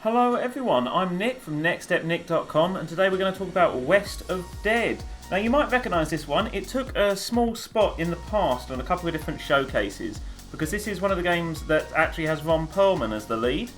Hello everyone, I'm Nick from nextstepnick.com and today we're going to talk about West of Dead. Now you might recognise this one. It took a small spot in the past on a couple of different showcases because this is one of the games that actually has Perlman as the lead.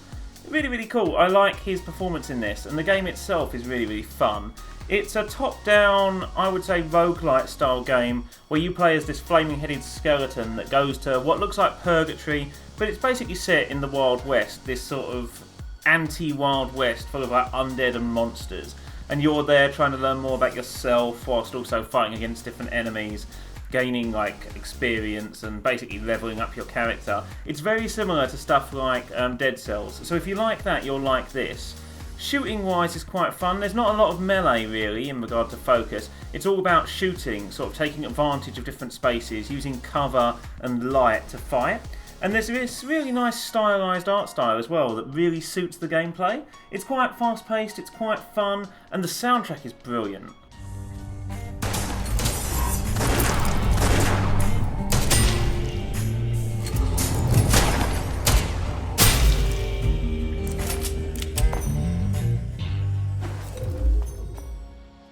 Really cool. I like his performance in this, and the game itself is really fun. It's a top-down, I would say, roguelite style game where you play as this flaming-headed skeleton that goes to what looks like Purgatory, but it's basically set in the Wild West, this sort of anti-Wild West full of like undead and monsters. And you're there trying to learn more about yourself whilst also fighting against different enemies, gaining like experience and basically leveling up your character. It's very similar to stuff like Dead Cells. So if you like that, you'll like this. Shooting wise is quite fun. There's not a lot of melee really in regard to focus. It's all about shooting, sort of taking advantage of different spaces, using cover and light to fight. And there's this really nice stylised art style as well that really suits the gameplay. It's quite fast paced, it's quite fun, and the soundtrack is brilliant.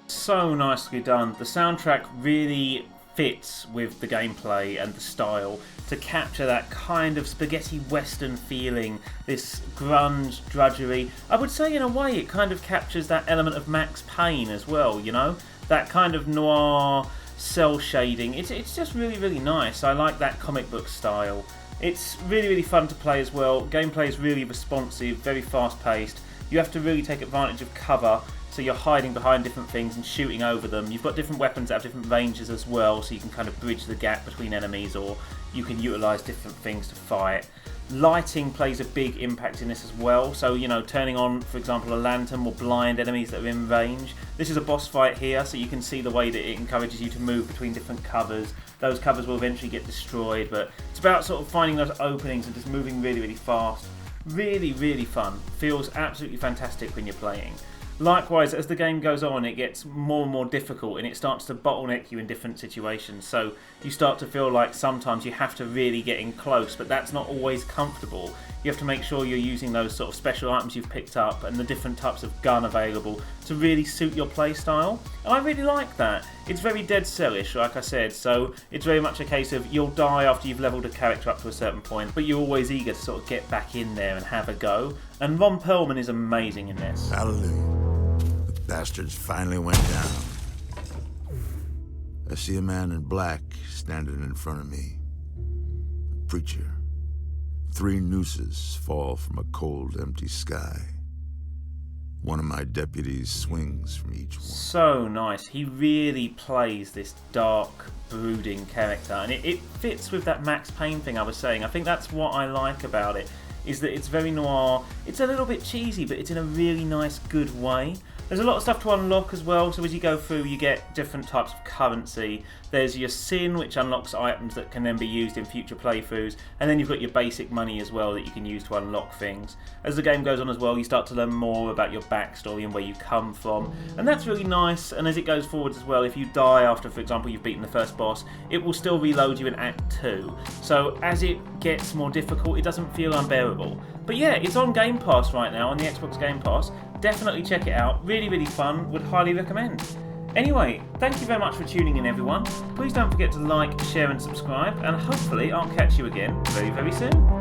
So nicely done. The soundtrack really fits with the gameplay and the style to capture that kind of spaghetti western feeling, this grunge drudgery. I would say in a way it kind of captures that element of Max Payne as well, you know? That kind of noir cell shading. It's just really nice. I like that comic book style. It's really fun to play as well. Gameplay is really responsive, very fast paced. You have to really take advantage of cover. So you're hiding behind different things and shooting over them. You've got different weapons that have different ranges as well, so you can kind of bridge the gap between enemies, or you can utilise different things to fight. Lighting plays a big impact in this as well, so you know, turning on, for example, a lantern will blind enemies that are in range. This is a boss fight here, so you can see the way that it encourages you to move between different covers. Those covers will eventually get destroyed, but it's about sort of finding those openings and just moving really fast. Really fun. Feels absolutely fantastic when you're playing. Likewise, as the game goes on, it gets more and more difficult and it starts to bottleneck you in different situations. So you start to feel like sometimes you have to really get in close, but that's not always comfortable. You have to make sure you're using those sort of special items you've picked up and the different types of gun available to really suit your play style. And I really like that. It's very Dead Cell-ish, like I said, so it's very much a case of you'll die after you've leveled a character up to a certain point, but you're always eager to sort of get back in there and have a go. And Ron Perlman is amazing in this. Hallelujah. Bastards finally went down. I see a man in black standing in front of me. A preacher. 3 nooses fall from a cold, empty sky. One of my deputies swings from each one. So nice. He really plays this dark, brooding character, and it fits with that Max Payne thing I was saying. I think that's what I like about it, is that it's very noir. It's a little bit cheesy, but it's in a really nice, good way. There's a lot of stuff to unlock as well, so as you go through you get different types of currency. There's your sin, which unlocks items that can then be used in future playthroughs, and then you've got your basic money as well that you can use to unlock things. As the game goes on as well, you start to learn more about your backstory and where you come from, and that's really nice. And as it goes forwards as well, if you die after, for example, you've beaten the first boss, it will still reload you in Act 2. So as it gets more difficult, it doesn't feel unbearable. But yeah, it's on Game Pass right now, on the Xbox Game Pass. Definitely check it out. Really fun. Would highly recommend. Anyway, thank you very much for tuning in, everyone. Please don't forget to like, share and subscribe, and hopefully I'll catch you again very soon.